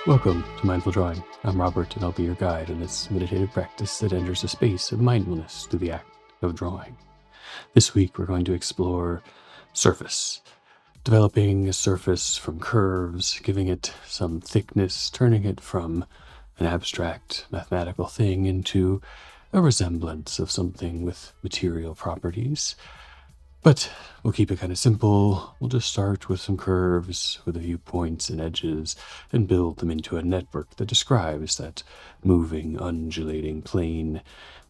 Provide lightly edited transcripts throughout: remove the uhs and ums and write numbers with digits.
Welcome to Mindful Drawing. I'm Robert, and I'll be your guide in this meditative practice that enters a space of mindfulness through the act of drawing. This week, we're going to explore surface, developing a surface from curves, giving it some thickness, turning it from an abstract mathematical thing into a resemblance of something with material properties. But we'll keep it kind of simple. We'll just start with some curves with a few points and edges and build them into a network that describes that moving, undulating plane,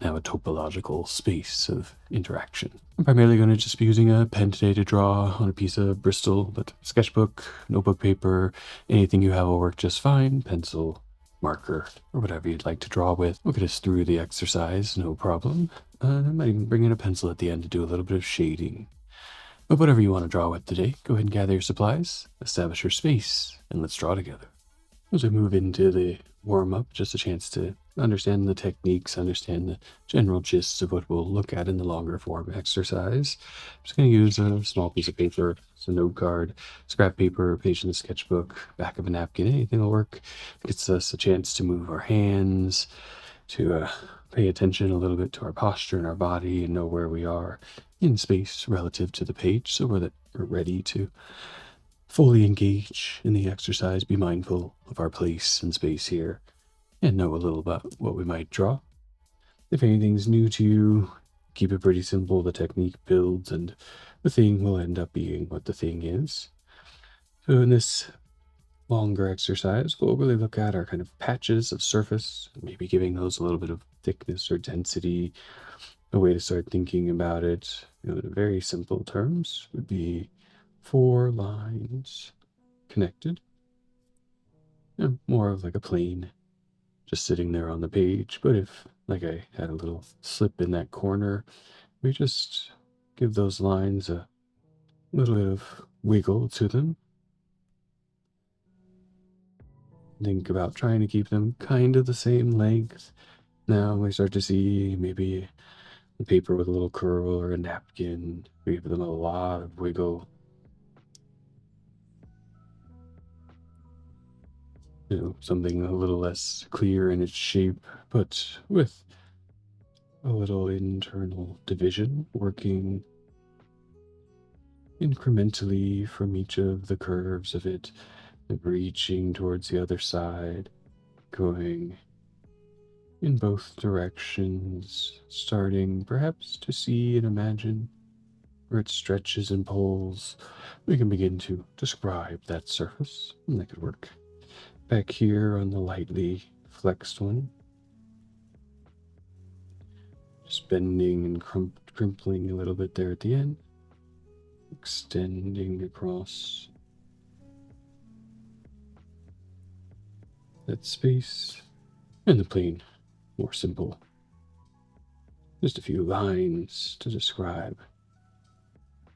now a topological space of interaction. I'm primarily going to just be using a pen today to draw on a piece of Bristol, but sketchbook, notebook paper, anything you have will work just fine. Pencil, marker, or whatever you'd like to draw with. We'll get us through the exercise, no problem. I might even bring in a pencil at the end to do a little bit of shading. But whatever you want to draw with today, go ahead and gather your supplies, establish your space, and let's draw together. As we move into the warm-up, just a chance to understand the techniques, understand the general gist of what we'll look at in the longer form exercise. I'm just going to use a small piece of paper, it's a note card, scrap paper, page in the sketchbook, back of a napkin, anything will work. It gets us a chance to move our hands, to pay attention a little bit to our posture and our body and know where we are in space relative to the page so we're ready to fully engage in the exercise, be mindful of our place and space here, and know a little about what we might draw. If anything's new to you, keep it pretty simple. The technique builds and the thing will end up being what the thing is. So in this longer exercise, we'll really look at our kind of patches of surface, maybe giving those a little bit of thickness or density. A way to start thinking about it, in very simple terms, would be 4 lines connected. More of like a plane just sitting there on the page. But if, like I had a little slip in that corner, we just give those lines a little bit of wiggle to them. Think about trying to keep them kind of the same length. Now we start to see maybe the paper with a little curl or a napkin. We give them a lot of wiggle. Something a little less clear in its shape, but with a little internal division, working incrementally from each of the curves of it, reaching towards the other side, going in both directions, starting perhaps to see and imagine where it stretches and pulls. We can begin to describe that surface, and that could work. Back here on the lightly flexed one, just bending and crimpling a little bit there at the end, extending across that space, and the plane more simple. Just a few lines to describe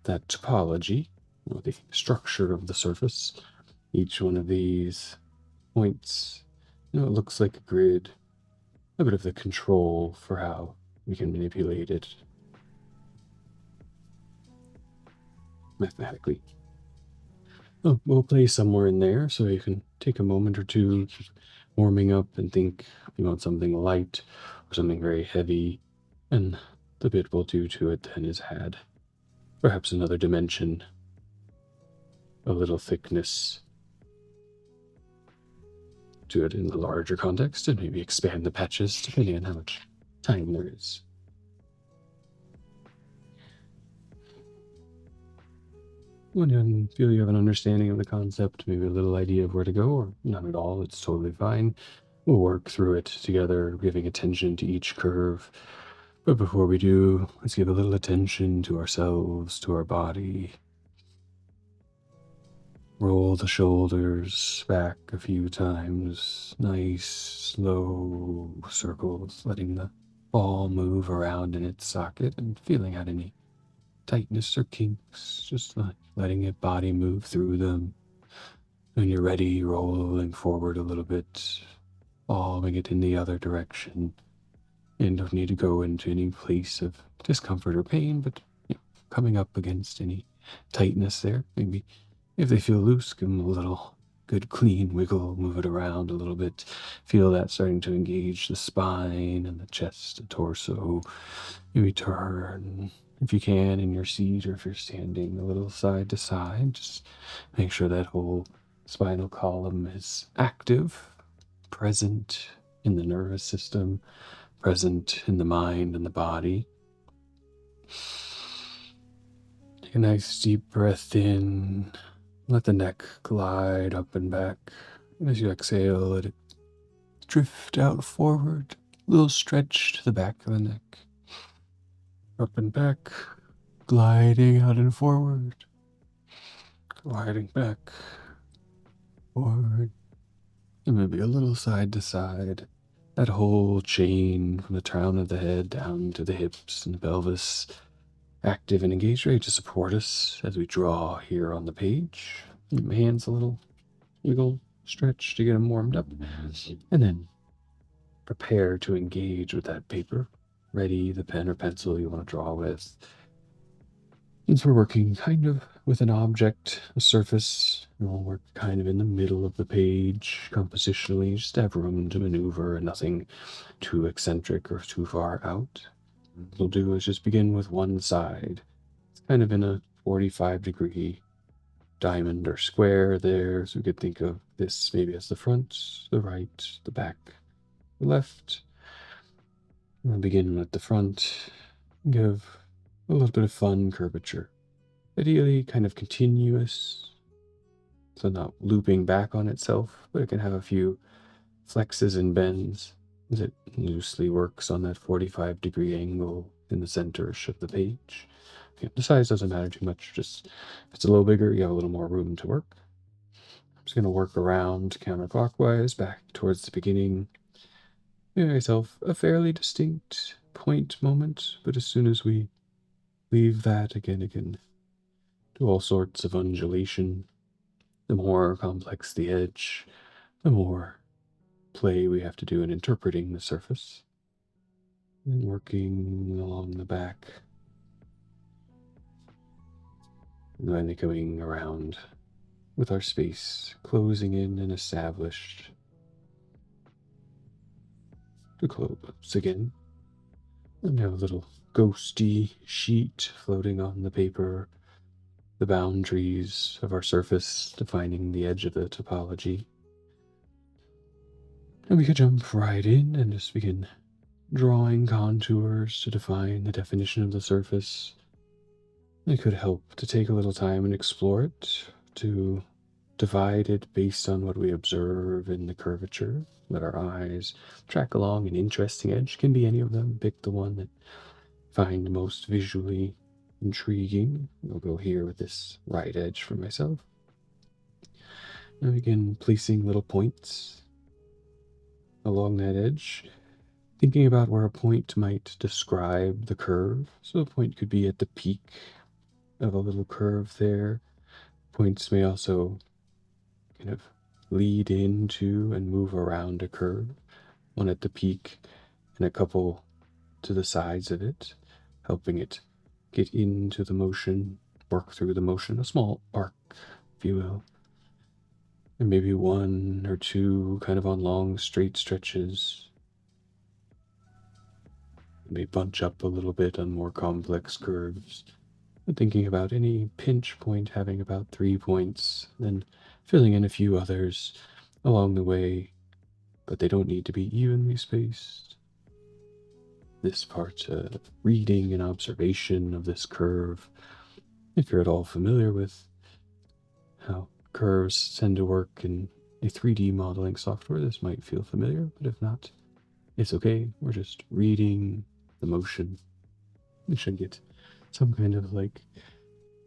that topology, or the structure of the surface. Each one of these points, it looks like a grid, a bit of the control for how we can manipulate it mathematically. We'll play somewhere in there, so you can take a moment or two warming up and think you want something light or something very heavy, and the bit we'll do to it then is add perhaps another dimension, a little thickness to it in the larger context, and maybe expand the patches depending on how much time there is. When you feel you have an understanding of the concept, maybe a little idea of where to go, or none at all, it's totally fine. We'll work through it together, giving attention to each curve. But before we do, let's give a little attention to ourselves, to our body. Roll the shoulders back a few times. Nice, slow circles, letting the ball move around in its socket and feeling out any tightness or kinks, just letting your body move through them. When you're ready, rolling forward a little bit, following it in the other direction. And don't need to go into any place of discomfort or pain, but coming up against any tightness there. Maybe if they feel loose, give them a little good clean wiggle, move it around a little bit. Feel that starting to engage the spine and the chest, the torso. Maybe turn, if you can, in your seat, or if you're standing, a little side to side. Just make sure that whole spinal column is active, present in the nervous system, present in the mind and the body. Take a nice deep breath in. Let the neck glide up and back. And as you exhale, let it drift out forward. A little stretch to the back of the neck. Up and back. Gliding out and forward. Gliding back. Forward. And maybe a little side to side. That whole chain from the crown of the head down to the hips and the pelvis. Active and engaged, ready to support us as we draw here on the page. Give my hands a little wiggle, stretch to get them warmed up. And then prepare to engage with that paper. Ready the pen or pencil you want to draw with. Since we're working kind of with an object, a surface, we'll work kind of in the middle of the page, compositionally, just to have room to maneuver and nothing too eccentric or too far out. What we'll do is just begin with one side. It's kind of in a 45-degree diamond or square there, so we could think of this maybe as the front, the right, the back, the left. We'll begin with the front, give a little bit of fun curvature. Ideally kind of continuous, so not looping back on itself, but it can have a few flexes and bends as it loosely works on that 45-degree angle in the center-ish of the page. Yeah, the size doesn't matter too much, just if it's a little bigger, you have a little more room to work. I'm just going to work around counterclockwise back towards the beginning. Give myself a fairly distinct point moment, but as soon as we leave that, again, it can do all sorts of undulation. The more complex the edge, the more play we have to do in interpreting the surface. And working along the back. And then coming around with our space closing in and established to close again. And have a little ghosty sheet floating on the paper, the boundaries of our surface defining the edge of the topology. And we could jump right in and just begin drawing contours to define the definition of the surface. It could help to take a little time and explore it, to divide it based on what we observe in the curvature. Let our eyes track along an interesting edge. Can be any of them. Pick the one that find most visually intriguing. I'll go here with this right edge for myself. Now begin placing little points along that edge, thinking about where a point might describe the curve. So a point could be at the peak of a little curve there. Points may also kind of lead into and move around a curve, one at the peak and a couple to the sides of it, helping it get into the motion, work through the motion, a small arc, if you will. And maybe one or two kind of on long straight stretches. May bunch up a little bit on more complex curves. But thinking about any pinch point having about 3 points, then filling in a few others along the way, but they don't need to be evenly spaced. This part, reading and observation of this curve, if you're at all familiar with how curves tend to work in a 3D modeling software, this might feel familiar, but if not, it's okay. We're just reading the motion. We should get some kind of like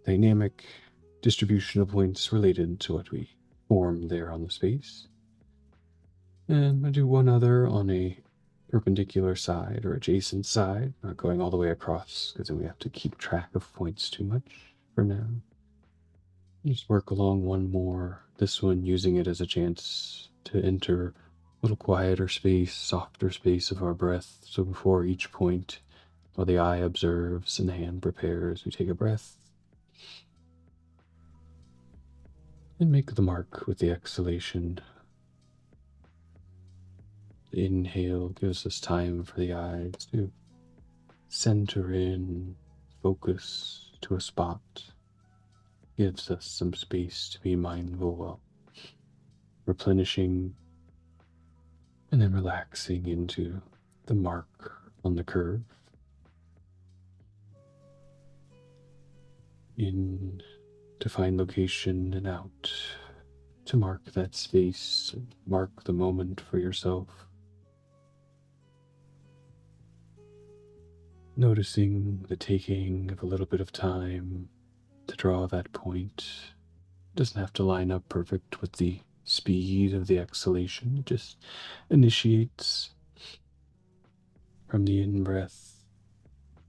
dynamic distribution of points related to what we formed there on the space. And I'll do one other on a perpendicular side or adjacent side, not going all the way across because then we have to keep track of points too much for now. Just work along one more, this one using it as a chance to enter a little quieter space, softer space of our breath. So before each point, while the eye observes and the hand prepares, we take a breath. and make the mark with the exhalation. The inhale gives us time for the eyes to center in, focus to a spot, gives us some space to be mindful while replenishing and then relaxing into the mark on the curve. In to find location and out to mark that space, mark the moment for yourself. Noticing the taking of a little bit of time to draw that point. It doesn't have to line up perfect with the speed of the exhalation. It just initiates from the in-breath,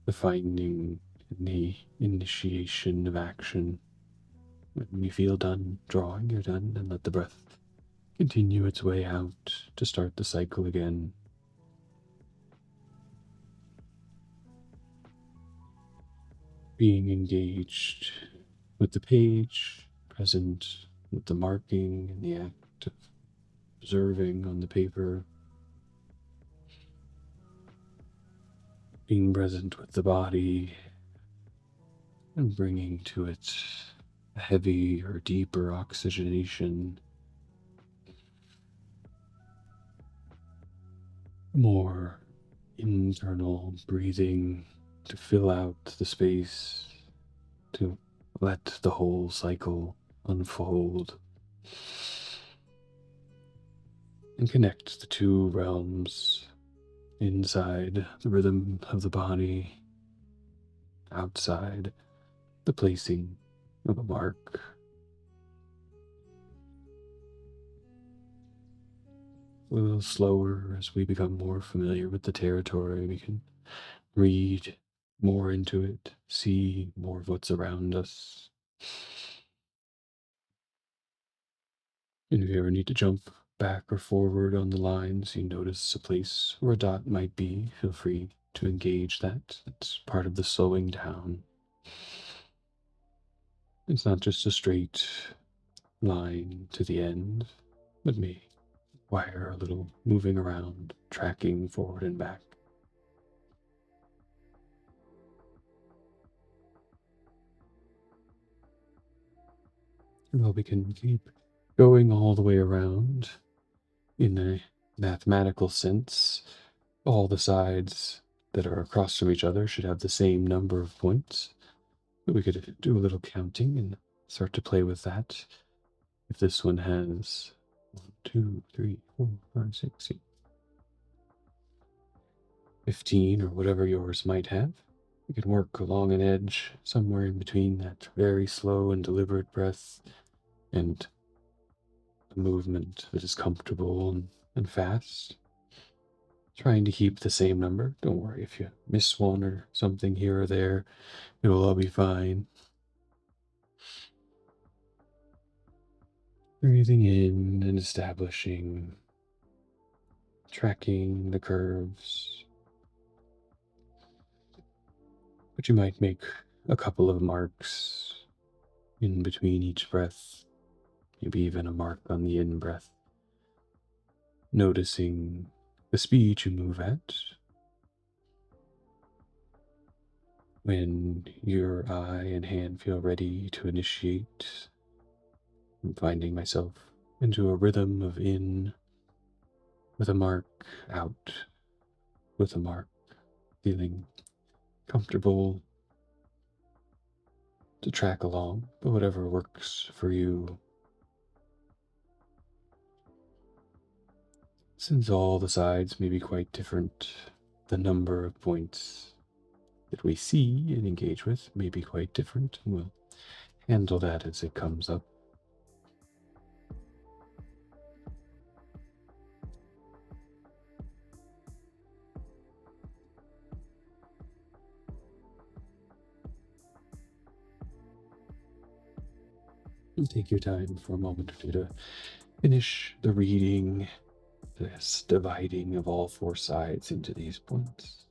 the finding and the initiation of action. When you feel done drawing, you're done, and let the breath continue its way out to start the cycle again. Being engaged with the page, present with the marking and the act of observing on the paper, being present with the body and bringing to it a heavy or deeper oxygenation, more internal breathing to fill out the space, to let the whole cycle unfold and connect the two realms inside the rhythm of the body, outside the placing of a mark. A little slower as we become more familiar with the territory, we can read more into it, see more of what's around us. And if you ever need to jump back or forward on the lines, you notice a place where a dot might be, feel free to engage that. It's part of the slowing down. It's not just a straight line to the end, but may require a little moving around, tracking forward and back. Well, we can keep going all the way around in a mathematical sense. All the sides that are across from each other should have the same number of points. But we could do a little counting and start to play with that. If this one has 1, 2, 3, 4, 5, 6, 15, or whatever yours might have, we can work along an edge somewhere in between that very slow and deliberate breath and a movement that is comfortable and fast. Trying to keep the same number. Don't worry if you miss one or something here or there, it will all be fine. Breathing in and establishing, tracking the curves. But you might make a couple of marks in between each breath, maybe even a mark on the in-breath. Noticing the speed you move at. When your eye and hand feel ready to initiate, I'm finding myself into a rhythm of in with a mark, out with a mark, feeling comfortable to track along, but whatever works for you. Since all the sides may be quite different, the number of points that we see and engage with may be quite different, and we'll handle that as it comes up. And take your time for a moment or two to finish the reading, this dividing of all four sides into these points.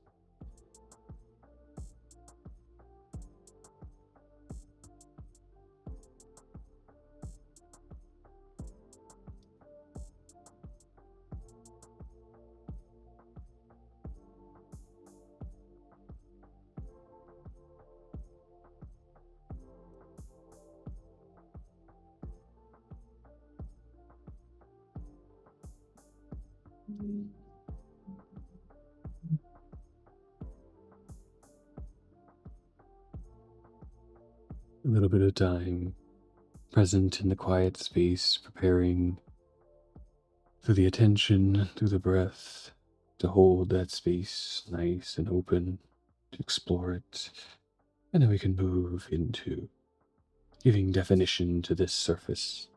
A little bit of time present in the quiet space, preparing through the attention, through the breath, to hold that space nice and open, to explore it. And then we can move into giving definition to this surface.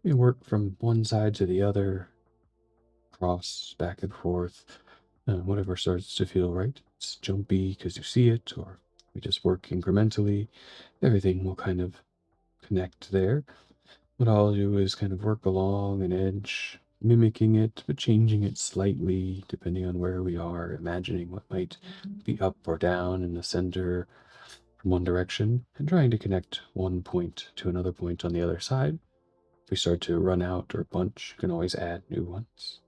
We work from one side to the other, cross back and forth, whatever starts to feel right. It's jumpy because you see it, or we just work incrementally. Everything will kind of connect there. What I'll do is kind of work along an edge, mimicking it, but changing it slightly depending on where we are, imagining what might be up or down in the center from one direction, and trying to connect one point to another point on the other side. If we start to run out or bunch, you can always add new ones.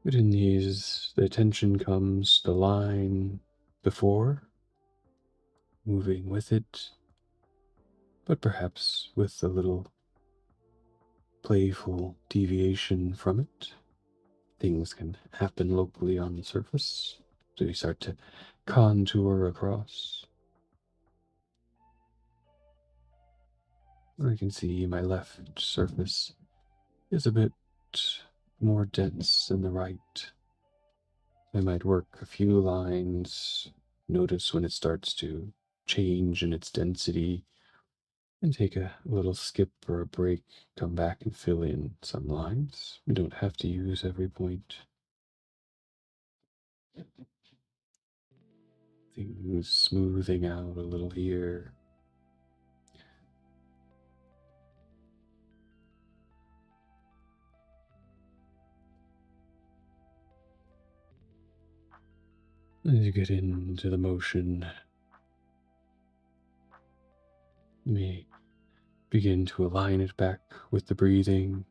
But in these, the attention comes the line before, moving with it, but perhaps with a little playful deviation from it. Things can happen locally on the surface, so you start to contour across. I can see my left surface is a bit more dense than the right. I might work a few lines, notice when it starts to change in its density, and take a little skip or a break, come back and fill in some lines. We don't have to use every point. Things smoothing out a little here. As you get into the motion, you may begin to align it back with the breathing.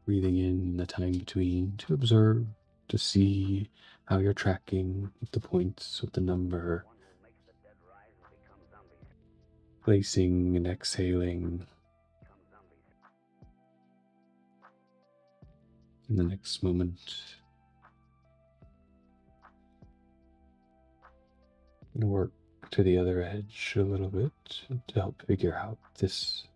Breathing in the time between to observe, to see how you're tracking with the points, with the number, placing and exhaling. In the next moment, I'm going to work to the other edge a little bit to help figure out this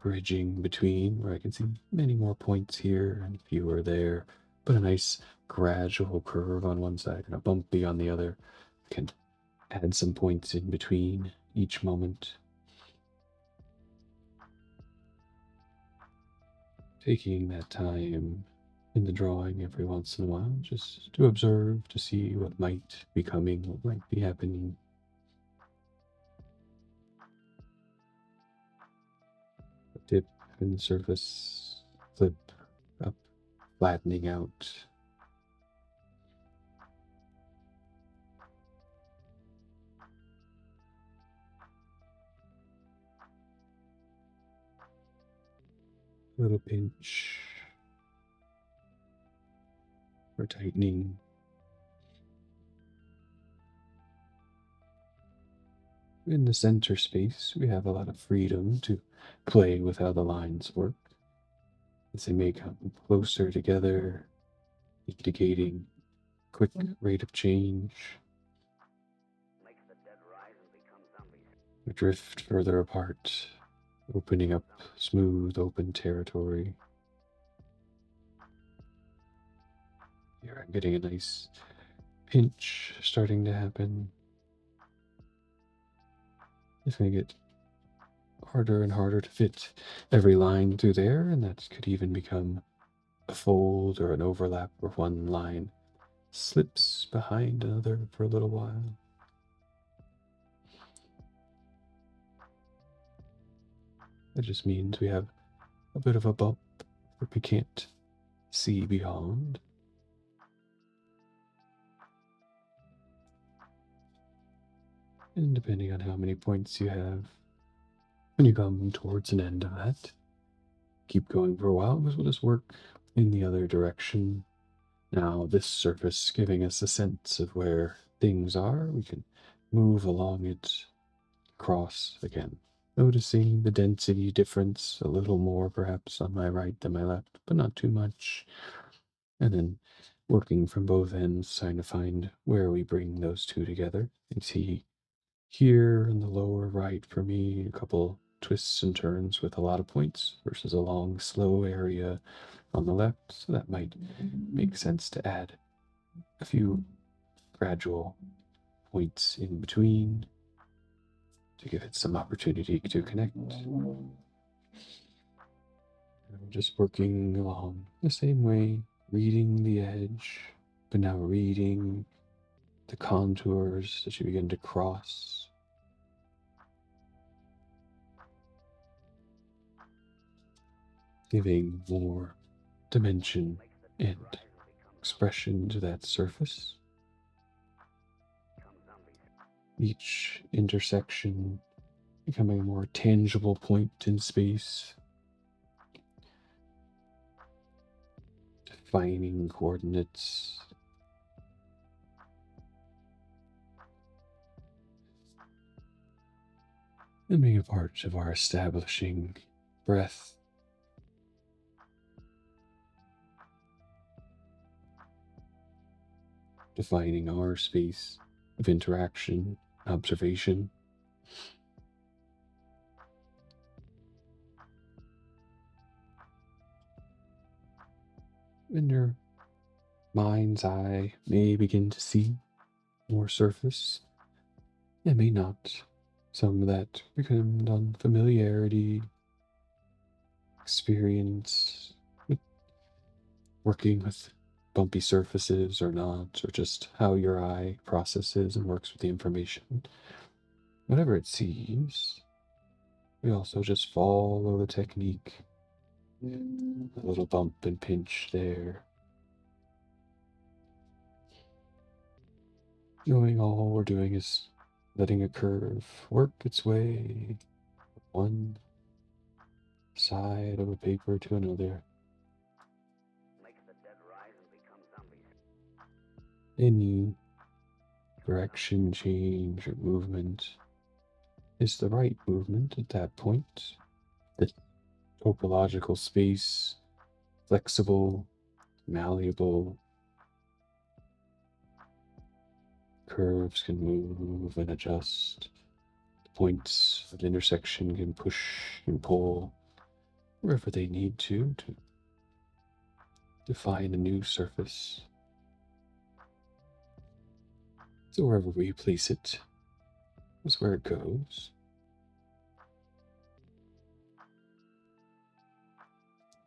bridging between, where I can see many more points here and fewer there, but a nice gradual curve on one side and a bumpy on the other. Can add some points in between each moment. Taking that time in the drawing every once in a while, just to observe, to see what might be coming, what might be happening. A dip in the surface, flip up, flattening out. Little pinch for tightening. In the center space, we have a lot of freedom to play with how the lines work as they may come closer together, indicating quick rate of change. We drift further apart, opening up smooth, open territory. Here I'm getting a nice pinch starting to happen. It's going to get harder and harder to fit every line through there, and that could even become a fold or an overlap where one line slips behind another for a little while. That just means we have a bit of a bump that we can't see beyond. And depending on how many points you have, when you come towards an end of that, keep going for a while because we'll just work in the other direction. Now, this surface giving us a sense of where things are, we can move along it, cross again. Noticing the density difference a little more perhaps on my right than my left, but not too much. And then working from both ends, trying to find where we bring those two together. You see here in the lower right for me, a couple twists and turns with a lot of points versus a long, slow area on the left. So that might make sense to add a few gradual points in between to give it some opportunity to connect. I'm just working along the same way, reading the edge, but now reading the contours that you begin to cross. Giving more dimension and expression to that surface. Each intersection becoming a more tangible point in space, defining coordinates. And being a part of our establishing breath. Defining our space of interaction, observation. And your mind's eye may begin to see more surface. It may not. Some of that becomes on familiarity, experience, with working with bumpy surfaces or not, or just how your eye processes and works with the information. Whatever it sees, we also just follow the technique. A little bump and pinch there. Knowing all we're doing is letting a curve work its way one side of a paper to another. Any direction change or movement is the right movement at that point. The topological space, flexible, malleable. Curves can move and adjust. The points of intersection can push and pull wherever they need to define a new surface. So wherever we place it is where it goes.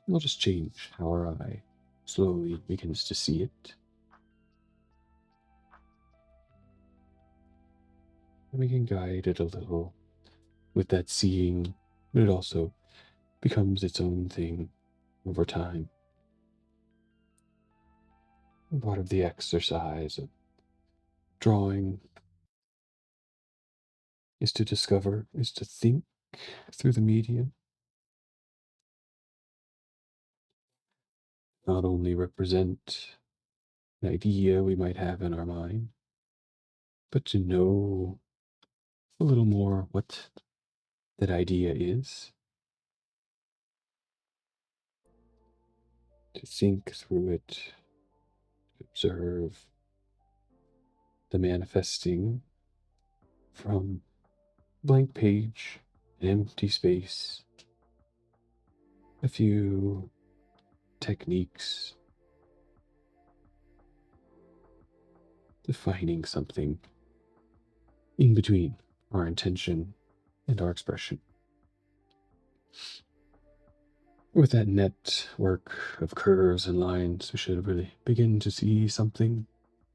We'll just change how our eye slowly begins to see it. And we can guide it a little with that seeing, but it also becomes its own thing over time. Part of the exercise of drawing is to discover, is to think through the medium. Not only represent an idea we might have in our mind, but to know a little more what that idea is. To think through it, to observe the manifesting from blank page, an empty space, a few techniques, defining something in between our intention and our expression. With that network of curves and lines, we should really begin to see something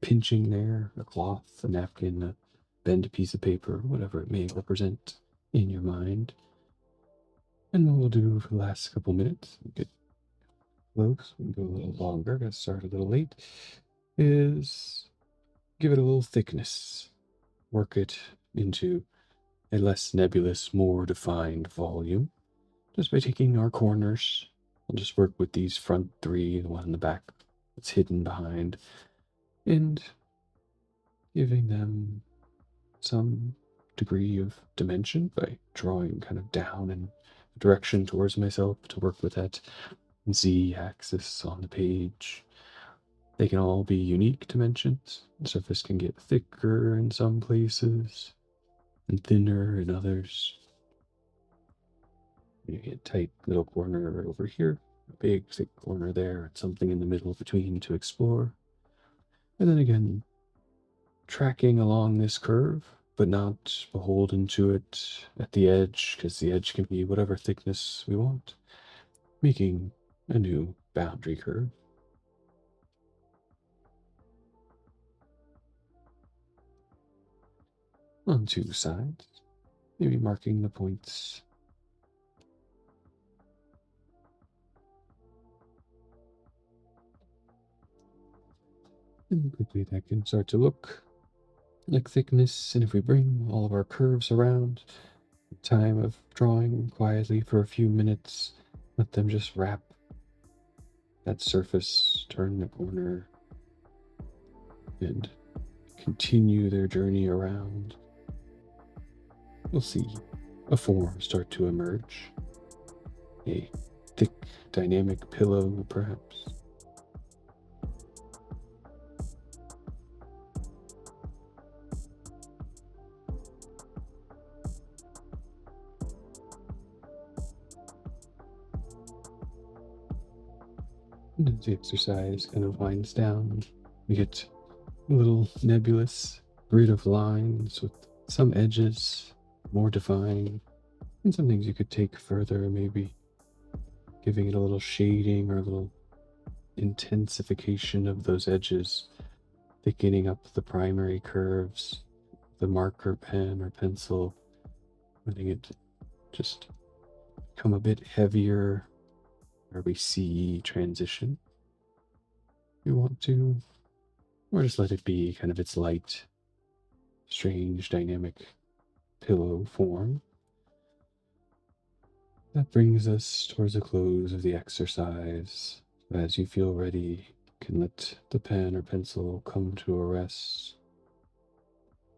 pinching there, a cloth, a napkin, a bent piece of paper, whatever it may represent in your mind. And what we'll do for the last couple minutes, we'll get close, we can go a little longer, got to start a little late, is give it a little thickness. Work it into a less nebulous, more defined volume. Just by taking our corners, we'll just work with these front three, the one in the back that's hidden behind, and giving them some degree of dimension by drawing kind of down in a direction towards myself to work with that Z-axis on the page. They can all be unique dimensions. The surface can get thicker in some places and thinner in others. You get a tight little corner over here, a big thick corner there, and something in the middle between to explore. And then again, tracking along this curve, but not beholden to it at the edge, because the edge can be whatever thickness we want, making a new boundary curve. On two sides, maybe marking the points. And quickly that can start to look like thickness, and if we bring all of our curves around, time of drawing quietly for a few minutes, let them just wrap that surface, turn the corner, and continue their journey around. We'll see a form start to emerge. A thick, dynamic pillow, perhaps. And as the exercise kind of winds down, we get a little nebulous grid of lines with some edges more defined, and some things you could take further, maybe giving it a little shading or a little intensification of those edges, thickening up the primary curves, the marker pen or pencil, letting it just become a bit heavier where we see transition. We want to, or just let it be kind of its light, strange, dynamic pillow form. That brings us towards the close of the exercise. As you feel ready, you can let the pen or pencil come to a rest.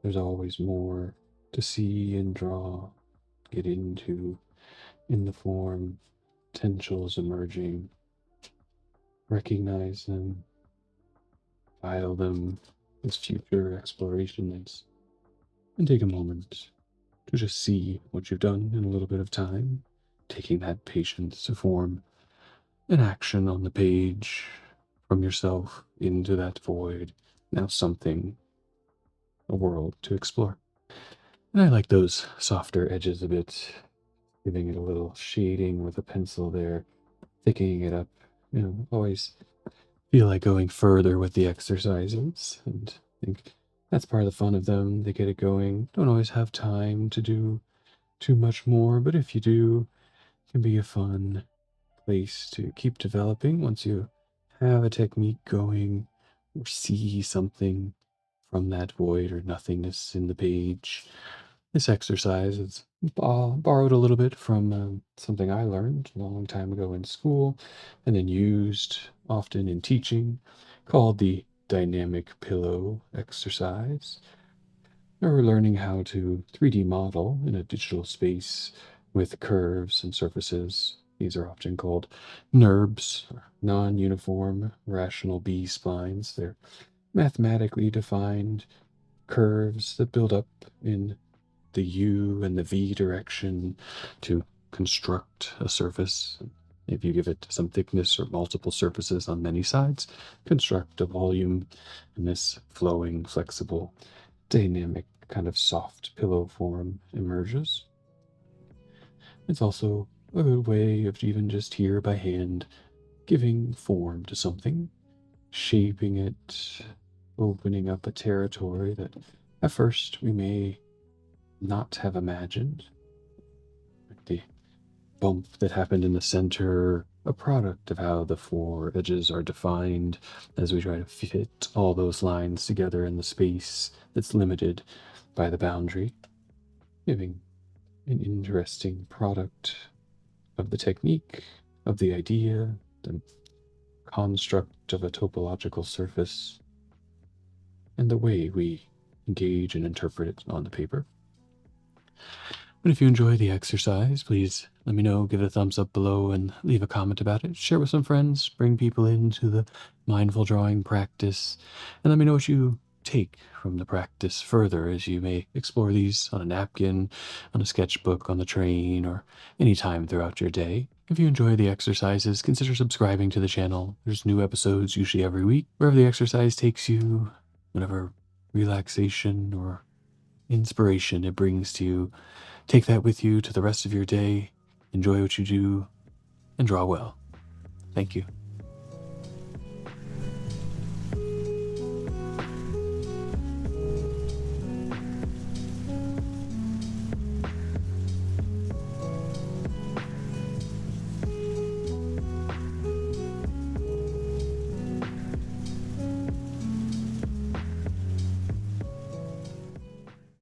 There's always more to see and draw, get into in the form, potentials emerging. Recognize them, file them as future explorations, and take a moment to just see what you've done in a little bit of time, taking that patience to form an action on the page from yourself into that void. Now something, a world to explore. And I like those softer edges a bit, giving it a little shading with a pencil there, thickening it up. Always feel like going further with the exercises, and I think that's part of the fun of them. They get it going. Don't always have time to do too much more, but if you do, it can be a fun place to keep developing once you have a technique going or see something from that void or nothingness in the page. This exercise is borrowed a little bit from something I learned a long time ago in school and then used often in teaching, called the dynamic pillow exercise. We're learning how to 3D model in a digital space with curves and surfaces. These are often called NURBS, or non-uniform rational B-splines. They're mathematically defined curves that build up in the U and the V direction to construct a surface. If you give it some thickness or multiple surfaces on many sides, construct a volume, and this flowing, flexible, dynamic, kind of soft pillow form emerges. It's also a good way of even just here by hand giving form to something, shaping it, opening up a territory that at first we may not have imagined. The bump that happened in the center, a product of how the four edges are defined as we try to fit all those lines together in the space that's limited by the boundary, giving an interesting product of the technique, of the idea, the construct of a topological surface, and the way we engage and interpret it on the paper. But if you enjoy the exercise, please Let me know, give it a thumbs up below, and leave a comment about it. Share with some friends, bring people into the mindful drawing practice, and let me know what you take from the practice further as you may explore these on a napkin, on a sketchbook, on the train, or any time throughout your day. If you enjoy the exercises, consider subscribing to the channel. There's new episodes usually every week. Wherever the exercise takes you, whatever relaxation or inspiration it brings to you, take that with you to the rest of your day. Enjoy what you do and draw well. Thank you.